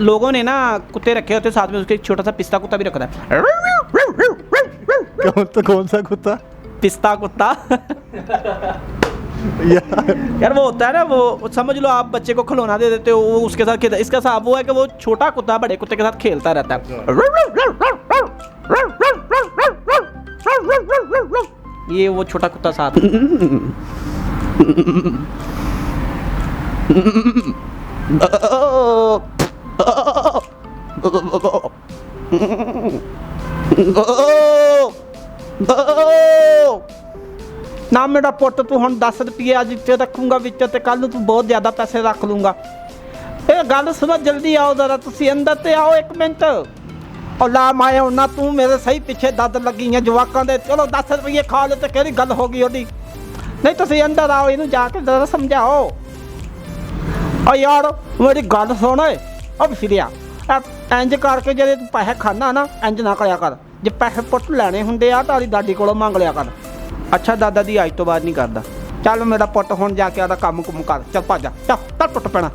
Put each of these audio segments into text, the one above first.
लोगों ने ना कुत्ते रखे होते साथ में, उसके एक छोटा सा पिस्ता कुत्ता भी रखा है। कौन सा कुत्ता? पिस्ता कुत्ता। यार वो होता है ना, वो समझ लो आप बच्चे को खिलौना दे देते हो, वो उसके साथ खेलता है। इसका साथ वो है कि वो छोटा कुत्ता बड़े कुत्ते के साथ खेलता रहता है। ये वो छोटा कुत्ता साथ। ना मेरा पुੱਤ तू ਹੁਣ 10 ਰੁਪਏ ਅੱਜ ਤੇ ਰੱਖੂੰਗਾ ਵਿੱਚ ਤੇ ਕੱਲ ਨੂੰ ਤੂੰ ਬਹੁਤ ਜ਼ਿਆਦਾ ਪੈਸੇ ਰੱਖ ਲੂੰਗਾ। ਇਹ ਗੱਲ ਸੁਣੋ, ਜਲਦੀ ਆਓ ਜ਼ਰਾ, ਤੁਸੀਂ ਅੰਦਰ ਤੇ ਆਓ 1 ਮਿੰਟ। ਉਹ ਲਾ ਮਾਏ ਉਹਨਾਂ ਤੂੰ ਮੇਰੇ ਸਹੀ ਪਿੱਛੇ ਦੱਦ ਲੱਗੀਆਂ ਜਵਾਕਾਂ ਦੇ। ਚਲੋ 10 ਰੁਪਏ ਖਾ ਲੈ ਤੇ ਕਿਹੜੀ ਗੱਲ ਹੋ ਗਈ ਉਹਦੀ। ਨਹੀਂ ਤੁਸੀਂ ਅੰਦਰ ਆਓ, ਇਹਨੂੰ ਜਾ ਕੇ ਜ਼ਰਾ ਸਮਝਾਓ। ਓ ਯਾਰ ਮੇਰੀ ਗੱਲ ਸੁਣ ਓਏ, ਉਹ ਫਿਰਿਆ ਇੰਜ ਕਰਕੇ ਜਿਹੜੇ ਤੂੰ ਪੈਸੇ ਖਾਣਾ ਨਾ, ਇੰਜ ਨਾ ਕਰਿਆ ਕਰ। ਜੇ ਪੈਸੇ ਪੁੱਤ ਲੈਣੇ ਹੁੰਦੇ ਆ ਤਾਂ ਆਦੀ ਦਾਦੀ ਕੋਲੋਂ ਮੰਗ ਲਿਆ ਕਰ। ਅੱਛਾ ਦਾਦਾ ਦੀ ਅੱਜ ਤੋਂ ਬਾਅਦ ਨਹੀਂ ਕਰਦਾ। ਚੱਲ ਮੇਰਾ ਪੁੱਤ ਹੁਣ ਜਾ ਕੇ ਆਦਾ ਕੰਮ ਕੁਮ ਕਰ, ਚੱਲ ਭੱਜ ਜਾ, ਚੱਲ ਟੁੱਟ ਪੈਣਾ।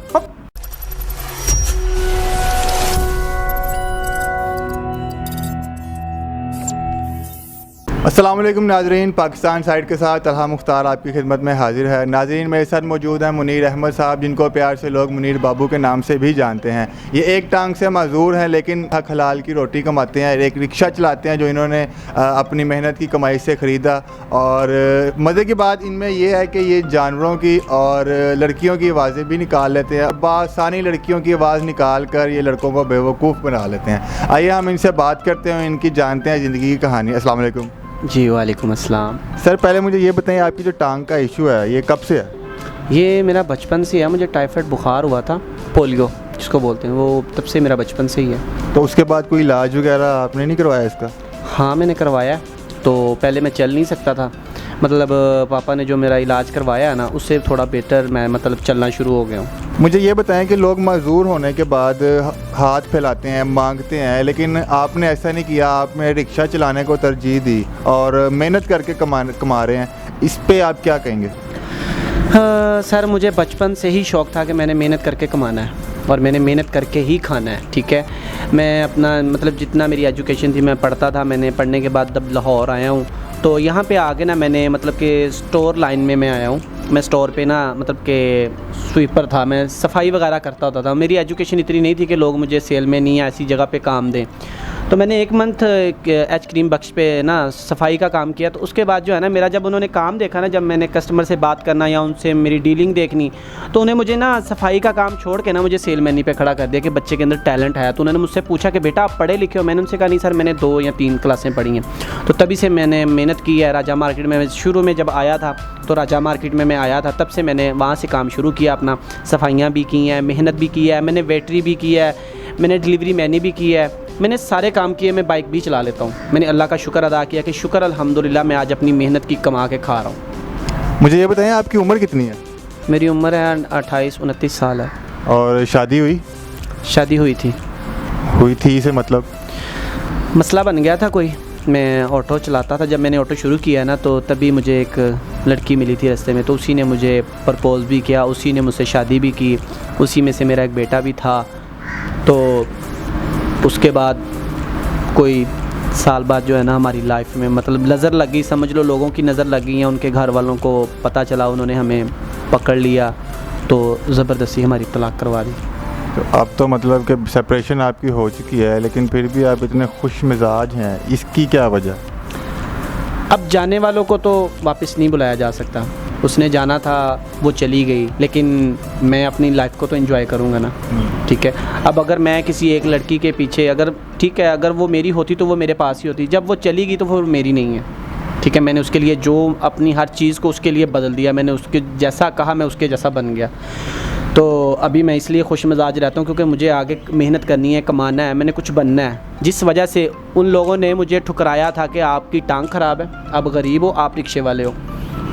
अस्सलाम वालेकुम नाजरीन, पाकिस्तान साइड के साथ तलहा मुख्तार आपकी खिदमत में हाजिर है। नाजरीन मेरे साथ मौजूद हैं मुनीर अहमद साहब, जिनको प्यार से लोग मुनीर बाबू के नाम से भी जानते हैं। ये एक टांग से माजूर हैं लेकिन हक हलाल की रोटी कमाते हैं। एक रिक्शा चलाते हैं जो इन्होंने अपनी मेहनत की कमाई से ख़रीदा। और मज़े की बात इनमें यह है कि ये जानवरों की और लड़कियों की आवाज़ें भी निकाल लेते हैं। बासानी लड़कियों की आवाज़ निकाल कर ये लड़कों को बेवकूफ़ बना लेते हैं। आइए हम इनसे बात करते हैं, इनकी जानते हैं ज़िंदगी की कहानी। अस्सलाम वालेकुम। जी वालेकुम अस्सलाम। सर पहले मुझे ये बताएं, आपकी जो टांग का इशू है ये कब से है? ये मेरा बचपन से है। मुझे टाइफाइड बुखार हुआ था, पोलियो जिसको बोलते हैं, वो तब से मेरा बचपन से ही है। तो उसके बाद कोई इलाज वगैरह आपने नहीं करवाया इसका? हाँ मैंने करवाया। तो पहले मैं चल नहीं सकता था, मतलब पापा ने जो मेरा इलाज करवाया है ना, उससे थोड़ा बेहतर मैं मतलब चलना शुरू हो गया हूँ। मुझे ये बताएं कि लोग माजूर होने के बाद हाथ फैलाते हैं, मांगते हैं, लेकिन आपने ऐसा नहीं किया। आपने रिक्शा चलाने को तरजीह दी और मेहनत करके कमा रहे हैं। इस पे आप क्या कहेंगे? सर मुझे बचपन से ही शौक़ था कि मैंने मेहनत करके कमाना है और मैंने मेहनत करके ही खाना है। ठीक है, मैं अपना मतलब जितना मेरी एजुकेशन थी मैं पढ़ता था। मैंने पढ़ने के बाद जब लाहौर आया हूँ तो यहाँ पे आगे ना मैंने मतलब कि स्टोर लाइन में मैं आया हूँ। मैं स्टोर पे ना मतलब कि स्वीपर था, मैं सफाई वगैरह करता होता था। मेरी एजुकेशन इतनी नहीं थी कि लोग मुझे सेलमैन या ऐसी जगह पे काम दें। तो मैंने 1 मंथ एच क्रीम बख्श पे ना सफाई का काम किया। तो उसके बाद जो है ना मेरा जब उन्होंने काम देखा ना, जब मैंने कस्टमर से बात करना या उनसे मेरी डीलिंग देखनी, तो उन्हें मुझे ना सफाई का काम छोड़ के ना मुझे सेलमैनी पे खड़ा कर दिया कि बच्चे के अंदर टैलेंट है। तो उन्होंने मुझसे पूछा कि बेटा आप पढ़े लिखे हो? मैंने उनसे कहा नहीं सर, मैंने 2 या 3 क्लासें पढ़ी हैं। तो तभी से मैंने मेहनत की है। राजा मार्केट में शुरू में जब आया था तो राजा मार्केट में मैं आया था, तब से मैंने वहाँ से काम शुरू किया अपना। सफाइयाँ भी की हैं, मेहनत भी की है, मैंने वेटरी भी की है, मैंने डिलीवरी मैंने भी की है, मैंने सारे काम किए। मैं बाइक भी चला लेता हूँ। मैंने अल्लाह का शुक्र अदा किया कि शुक्र अल्हम्दुलिल्लाह मैं आज अपनी मेहनत की कमा के खा रहा हूँ। मुझे ये बताएं आपकी उम्र कितनी है? मेरी उम्र है 28-29 साल है। और शादी हुई? शादी हुई थी से मतलब मसला बन गया था कोई। मैं ऑटो चलाता था, जब मैंने ऑटो शुरू किया ना तो तभी मुझे एक लड़की मिली थी रास्ते में। तो उसी ने मुझे प्रपोज़ भी किया, उसी ने मुझसे शादी भी की, उसी में से मेरा एक बेटा भी था। तो उसके बाद कोई साल बाद जो है ना हमारी लाइफ में मतलब नज़र लग गई, समझ लो लोगों की नज़र लग गई है। उनके घर वालों को पता चला, उन्होंने हमें पकड़ लिया, तो ज़बरदस्ती हमारी तलाक़ करवा दी। तो अब तो मतलब कि सेपरेशन आपकी हो चुकी है, लेकिन फिर भी आप इतने खुश मिजाज हैं, इसकी क्या वजह? अब जाने वालों को तो वापस नहीं बुलाया जा सकता। उसने जाना था, वो चली गई, लेकिन मैं अपनी लाइफ को तो एंजॉय करूँगा ना। ठीक है, अब अगर मैं किसी एक लड़की के पीछे अगर ठीक है अगर वो मेरी होती तो वो मेरे पास ही होती। जब वो चली गई तो वो मेरी नहीं है। ठीक है, मैंने उसके लिए जो अपनी हर चीज़ को उसके लिए बदल दिया। मैंने उसके जैसा कहा मैं उसके जैसा बन गया। तो अभी मैं इसलिए खुश मिजाज रहता हूँ क्योंकि मुझे आगे मेहनत करनी है, कमाना है, मैंने कुछ बनना है। जिस वजह से उन लोगों ने मुझे ठुकराया था कि आपकी टांग ख़राब है, आप गरीब हो, आप रिक्शे वाले हो,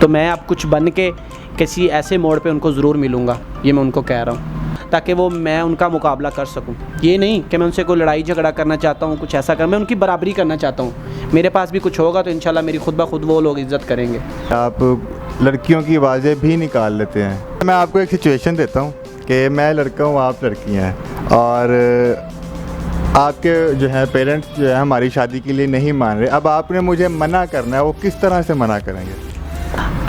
तो मैं अब कुछ बन के किसी ऐसे मोड़ पे उनको ज़रूर मिलूँगा। ये मैं उनको कह रहा हूँ ताकि वो मैं उनका मुकाबला कर सकूँ। ये नहीं कि मैं उनसे कोई लड़ाई झगड़ा करना चाहता हूँ, कुछ ऐसा कर, मैं उनकी बराबरी करना चाहता हूँ। मेरे पास भी कुछ होगा तो इंशाल्लाह मेरी खुद ब खुद वो लोग इज़्ज़त करेंगे। आप लड़कियों की आवाज़ें भी निकाल लेते हैं। मैं आपको एक सिचुएशन देता हूँ कि मैं लड़का हूँ, आप लड़की हैं, और आपके जो है पेरेंट्स जो है हमारी शादी के लिए नहीं मान रहे, अब आपने मुझे मना करना है, वो किस तरह से मना करेंगे?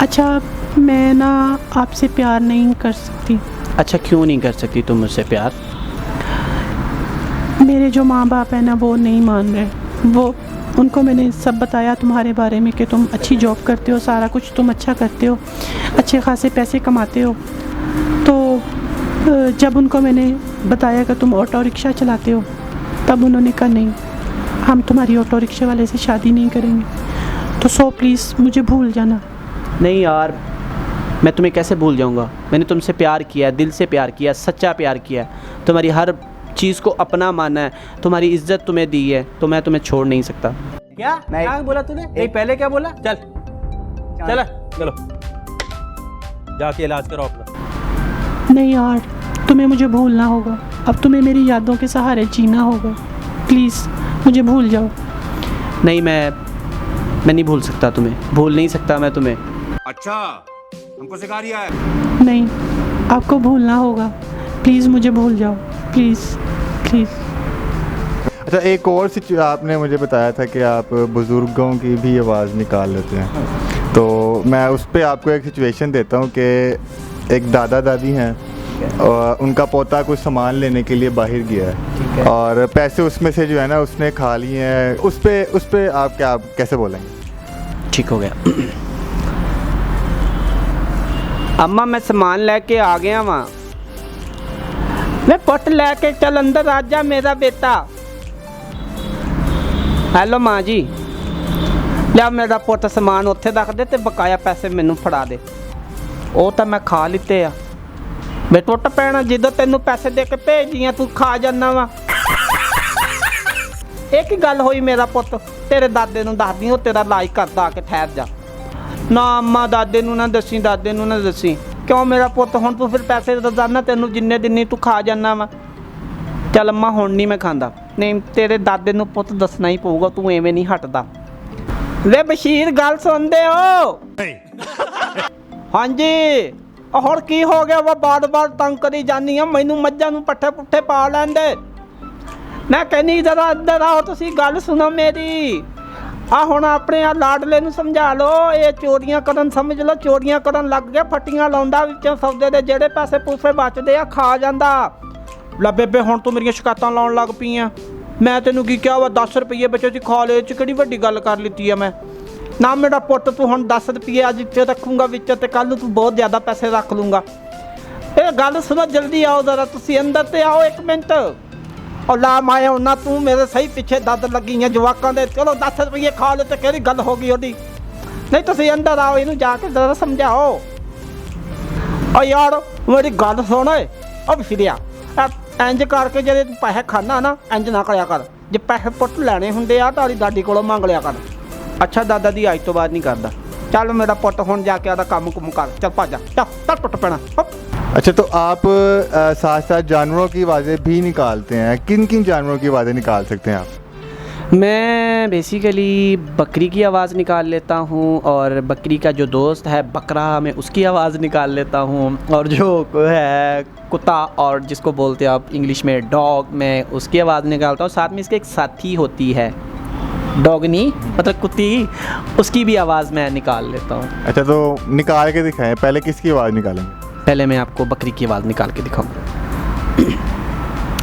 अच्छा, मैं ना आपसे प्यार नहीं कर सकती। अच्छा, क्यों नहीं कर सकती तुम मुझसे प्यार? मेरे जो माँ बाप है ना वो नहीं मान रहे। वो उनको मैंने सब बताया तुम्हारे बारे में कि तुम अच्छी जॉब करते हो, सारा कुछ तुम अच्छा करते हो, अच्छे खासे पैसे कमाते हो। तो जब उनको मैंने बताया कि तुम ऑटो रिक्शा चलाते हो, तब उन्होंने कहा नहीं, हम तुम्हारी ऑटो रिक्शा वाले से शादी नहीं करेंगे। तो सो प्लीज़ मुझे भूल जाना। नहीं यार, मैं तुम्हें कैसे भूल जाऊंगा? मैंने तुमसे प्यार किया है, दिल से प्यार किया है, सच्चा प्यार किया है, तुम्हारी हर चीज़ को अपना माना है, तुम्हारी इज्जत तुम्हें दी है, तो मैं तुम्हें छोड़ नहीं सकता। क्या क्या बोला तूने? नहीं, पहले क्या बोला? चल चलो जाके इलाज करो अपना। नहीं यार, तुम्हें मुझे भूलना होगा। अब तुम्हें मेरी यादों के सहारे जीना होगा। प्लीज़ मुझे भूल जाओ। नहीं, मैं नहीं भूल सकता तुम्हें, भूल नहीं सकता मैं तुम्हें। अच्छा, हमको सिखा रिया है? नहीं, आपको भूलना होगा। प्लीज़ मुझे भूल जाओ, प्लीज़ प्लीज़। अच्छा, एक और आपने मुझे बताया था कि आप बुज़ुर्गों की भी आवाज़ निकाल लेते हैं, तो मैं उस पर आपको एक सिचुएशन देता हूँ कि एक दादा दादी हैं और उनका पोता कुछ सामान लेने के लिए बाहर गया है और पैसे उसमें से जो है ना उसने खा लिए हैं, उस पे आप कैसे बोलेंगे? ठीक हो गया। अम्मा, मैं सामान लेके आ गया वहाँ। मैं पुट लेके चल अंदर, आ जा मेरा बेटा। हेलो माँ जी, लिया मेरा पुट समान उत्थे रख दे ते बकाया पैसे मैनू फड़ा दे। ਉਹ ਤਾਂ ਮੈਂ ਖਾ ਲਿੱਤੇ ਆ। ਵੇ ਟੁੱਟ ਪੈਣਾ, ਜਦੋਂ ਤੈਨੂੰ ਪੈਸੇ ਦੇ ਕੇ ਭੇਜੀਆਂ ਤੂੰ ਖਾ ਜਾਂਦਾ ਵਾ। ਇਹ ਕੀ ਗੱਲ ਹੋਈ ਮੇਰਾ ਪੁੱਤ? ਤੇਰੇ ਦਾਦੇ ਨੂੰ ਦੱਸਦੀ, ਉਹ ਤੇਰਾ ਇਲਾਜ ਕਰਦਾ, ਆ ਕੇ ਠਹਿਰ ਜਾ। ਨਾ ਅੰਮਾ, ਦਾਦੇ ਨੂੰ ਨਾ ਦੱਸੀ, ਦਾਦੇ ਨੂੰ ਨਾ ਦੱਸੀ। ਕਿਉਂ ਮੇਰਾ ਪੁੱਤ? ਹੁਣ ਤੂੰ ਫਿਰ ਪੈਸੇ ਰੋਜ਼ਾਨਾ ਤੈਨੂੰ ਜਿੰਨੇ ਦਿਨੀ ਤੂੰ ਖਾ ਜਾਂਦਾ ਵਾ। ਚੱਲ ਅੰਮਾ, ਹੁਣ ਨਹੀਂ ਮੈਂ ਖਾਂਦਾ। ਨਹੀਂ, ਤੇਰੇ ਦਾਦੇ ਨੂੰ ਪੁੱਤ ਦੱਸਣਾ ਹੀ ਪਊਗਾ, ਤੂੰ ਐਵੇਂ ਨਹੀਂ ਹਟਦਾ। ਵੇ ਬਸ਼ੀਰ, ਗੱਲ ਸੁਣਦੇ ਹੋ? हाँ जी। और की हो गया? वो बार बार तंग करी जानी है मैनू, मज्झां नूं पट्ठे पुट्ठे पा लैंदे। मैं कहनी जरा इधर आओ, तुसी गल सुनो मेरी। आ हुण अपने आ लाडले नूं समझा लो, ये चोरियां करन समझ लो, चोरियां करन लग गया, फट्टियां लाउंदा विचों सौदे दे जेड़े पैसे पूसे बचदे आ खा जांदा। ला बेबे, हुण तूं मेरियां शिकायतां लाउण लग पई आ। मैं तैनूं की कहा वा? 10 रुपये बच्चे च खा ले, च किहड़ी वड्डी गल कर लित्ती है मैं। ना मेरा पुट, तू हुण 10 रुपये अज इत्थे रखूँगा विच ते कल तू बहुत ज़्यादा पैसे रख लूँगा। ये गल सुनो, जल्दी आओ जरा, तुसी अंदर ते आओ 1 मिनट। और ला माया ना, तू मेरे सही पिछे दर्द लगी है जवाकां दे। चलो 10 रुपये खा ले तो केड़ी गल हो गई ओदी? नहीं, तुसी अंदर आओ, इनू जाके जरा समझाओ। और यार मेरी गल सुन, अब फिरिया इंज करके जे पैसे खाना ना, इंज ना करया कर। जे पैसे पुट लैने हुंदे आ तारी दादी कोलों मंग लिया कर। अच्छा दादा दी आज तो बाद नहीं करता। चल मेरा पुट हुण जाके आदा काम कुम कर, चल भाजा, चल टुट पैना। अच्छा, तो आप साथ साथ जानवरों की आवाज़ें भी निकालते हैं? किन किन जानवरों की आवाज़ें निकाल सकते हैं आप? मैं बेसिकली बकरी की आवाज़ निकाल लेता हूँ, और बकरी का जो दोस्त है बकरा, मैं उसकी आवाज़ निकाल लेता हूँ, और जो है कुत्ता, और जिसको बोलते हैं आप इंग्लिश में डॉग, मैं उसकी आवाज़ निकालता हूँ। साथ में इसके एक साथी होती है डॉगनी, मतलब कुत्ती, उसकी भी आवाज़ मैं निकाल लेता हूँ। अच्छा, तो निकाल के दिखाएं, पहले किसकी आवाज़ निकालेंगे? पहले मैं आपको बकरी की आवाज़ निकाल के दिखाऊँ।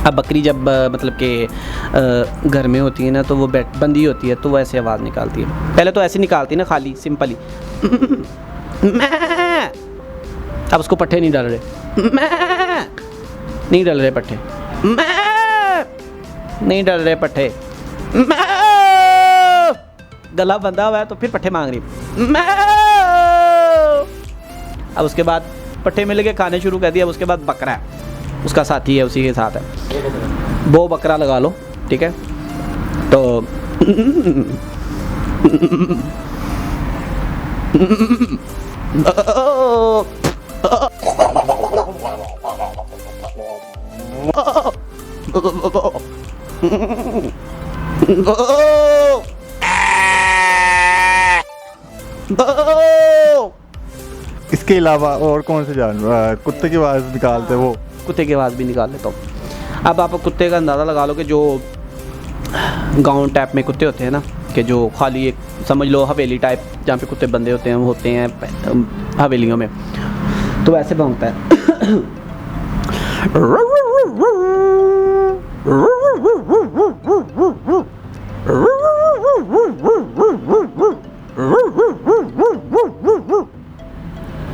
अब बकरी जब मतलब कि घर में होती है ना, तो वो बंदी होती है, तो वो ऐसे आवाज़ निकालती है। पहले तो ऐसे निकालती है ना, खाली सिंपली। अब उसको पट्ठे नहीं डाल रहे, नहीं डाल रहे पट्ठे, नहीं डाल रहे पट्ठे, गला बंधा हुआ है तो फिर पट्ठे मांग रही। अब उसके बाद पट्ठे मिल के खाने शुरू कर दिया। अब उसके बाद बकरा है, उसका साथी है, उसी के साथ है। वो बकरा लगा लो, ठीक है? तो इसके अलावा और कौन से जानवर कुत्ते की आवाज़ निकालते? वो कुत्ते की आवाज़ भी निकाल लेता हूँ। अब आप कुत्ते का अंदाज़ा लगा लो कि जो गांव टाइप में कुत्ते होते हैं ना, कि जो खाली एक समझ लो हवेली टाइप जहाँ पे कुत्ते बंदे होते हैं हवेलियों में, तो वैसे भौंकता है।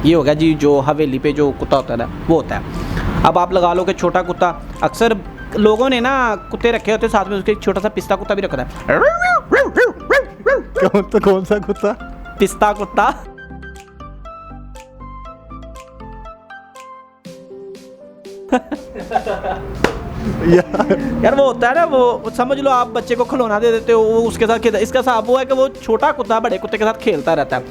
ये हो गया जी जो हवेली पे जो कुत्ता होता है ना, वो होता है। अब आप लगा लो कि छोटा कुत्ता, अक्सर लोगों ने ना कुत्ते रखे होते हैं साथ में उसके एक छोटा सा पिस्ता कुत्ता भी रखा है। कौन सा कुत्ता? पिस्ता कुत्ता। यार वो होता है ना, वो समझ लो आप बच्चे को खिलौना दे देते हो, वो उसके साथ खेलता है। इसका साहब वो है कि वो छोटा कुत्ता बड़े कुत्ते के साथ खेलता रहता है।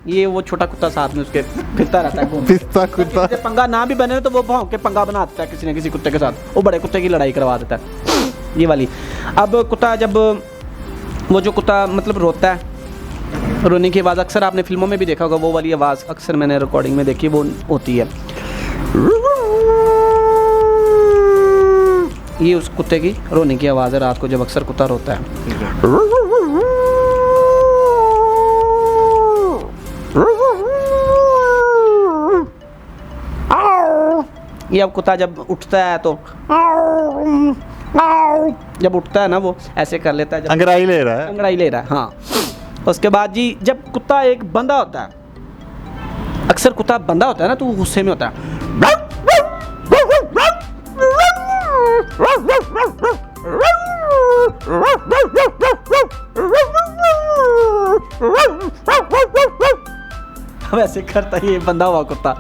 ये वो छोटा कुत्ता साथ में उसके फिरता रहता है। पिस्ता कुत्ता। पंगा ना भी बने तो वो भौंक के पंगा बना देता है किसी न किसी कुत्ते के साथ, वो बड़े कुत्ते की लड़ाई करवा देता है। ये वाली। अब कुत्ता जब वो जो कुत्ता मतलब रोता है, रोने की आवाज़ अक्सर आपने फिल्मों में भी देखा होगा, वो वाली आवाज़ अक्सर मैंने रिकॉर्डिंग में देखी, वो होती है। ये उस कुत्ते की रोने की आवाज़ है रात को जब अक्सर कुत्ता रोता है। ये अब कुत्ता जब उठता है तो जब उठता है ना वो ऐसे कर लेता है, अंगड़ाई ले रहा है। अंगड़ाई ले रहा है, हाँ। उसके बाद जी जब कुत्ता एक बंदा होता है, अक्सर कुत्ता बंदा होता है ना, तो वो गुस्से में होता है। वैसे करता है ये बंदा हुआ कुत्ता,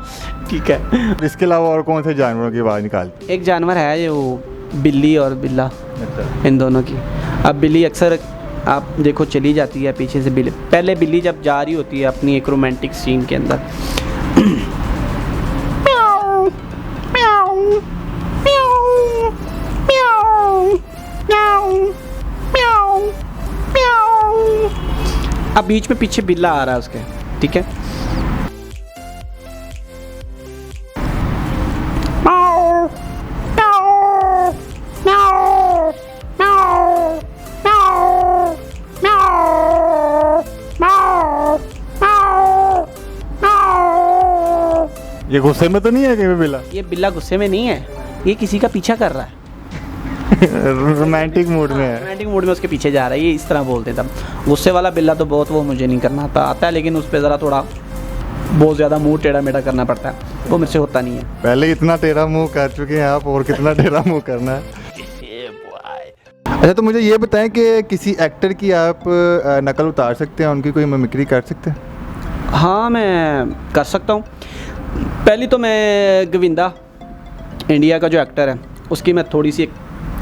ठीक है। इसके अलावा और कौन से जानवरों की आवाज़ निकालती? एक जानवर है ये, वो बिल्ली और बिल्ला, इन दोनों की। अब बिल्ली अक्सर आप देखो चली जाती है पीछे से बिल्ली, पहले बिल्ली जब जा रही होती है अपनी एक रोमांटिक सीन के अंदर, अब बीच में पीछे बिल्ला आ रहा है उसके, ठीक है। ये गुस्से में तो नहीं है कि बिल्ला? ये बिल्ला गुस्से में नहीं है, ये किसी का पीछा कर रहा है। रोमांटिक मूड में है, रोमांटिक मूड में उसके पीछे जा रहा है, ये इस तरह बोलते हैं। तब गुस्से वाला बिल्ला तो बहुत, वो मुझे नहीं करना आता है, लेकिन उस पर ज़रा थोड़ा बहुत ज़्यादा मुंह टेढ़ा मेढ़ा करना पड़ता है, वो मुझसे होता नहीं है। पहले इतना टेढ़ा मुंह कर चुके हैं आप, और कितना टेढ़ा मुंह करना है। अच्छा, तो मुझे ये बताएं कि किसी एक्टर की आप नकल उतार सकते हैं, उनकी कोई मिमिक्री कर सकते हैं? हाँ, मैं कर सकता हूँ। पहली तो मैं गोविंदा, इंडिया का जो एक्टर है, उसकी मैं थोड़ी सी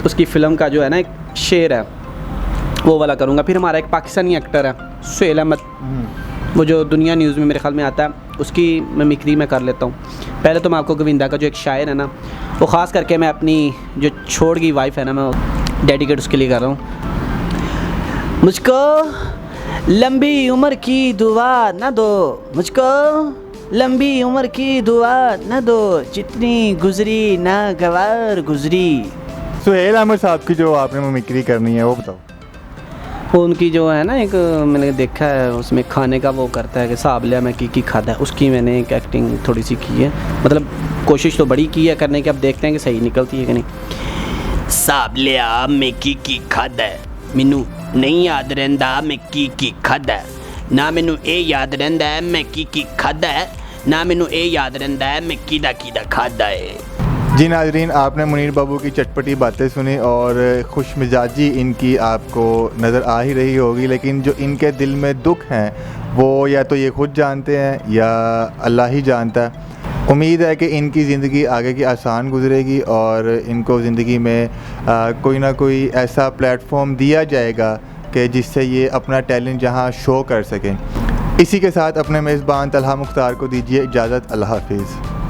उसकी फ़िल्म का जो है ना एक शेर है वो वाला करूँगा। फिर हमारा एक पाकिस्तानी एक्टर है सुहेल अहमद, वो जो दुनिया न्यूज़ में मेरे ख्याल में आता है, उसकी मिमिक्री मैं कर लेता हूँ। पहले तो मैं आपको गोविंदा का जो एक शायर है ना, वो ख़ास करके मैं अपनी जो छोड़ गई वाइफ है ना, मैं डेडिकेट उसके लिए कर रहा हूँ। मुझको लंबी उम्र की दुआ न दो, मुझको लंबी उम्र की दुआ न दो, जितनी गुजरी ना गवार गुजरी। सुहेल अहमद साहब की जो आपने मिमिक्री करनी है वो बताओ। वो उनकी जो है ना, एक मैंने देखा है उसमें खाने का वो करता है कि साहब लिया मैं की खाता है, उसकी मैंने एक एक्टिंग थोड़ी सी की है, मतलब कोशिश तो बड़ी की है करने की, अब देखते हैं कि सही निकलती है कि नहीं। साहब लिया मैं की खाता है, मैनू नहीं याद रहंदा मैं की खाता है, ना मैनू ये याद रहंदा है मैं की खाता है, ना मैनू ये याद रहंदा है मैं कीदा खाता है। जी नाजरीन, आपने मुनीर बाबू की चटपटी बातें सुनी और खुश मिजाजी इनकी आपको नज़र आ ही रही होगी, लेकिन जो इनके दिल में दुख हैं वो या तो ये खुद जानते हैं या अल्लाह ही जानता है। उम्मीद है कि इनकी ज़िंदगी आगे की आसान गुजरेगी और इनको ज़िंदगी में कोई ना कोई ऐसा प्लेटफॉर्म दिया जाएगा कि जिससे ये अपना टैलेंट जहाँ शो कर सकें। इसी के साथ अपने मेज़बान तलहा मुख्तार को दीजिए इजाज़त। अल्लाह हाफिज़।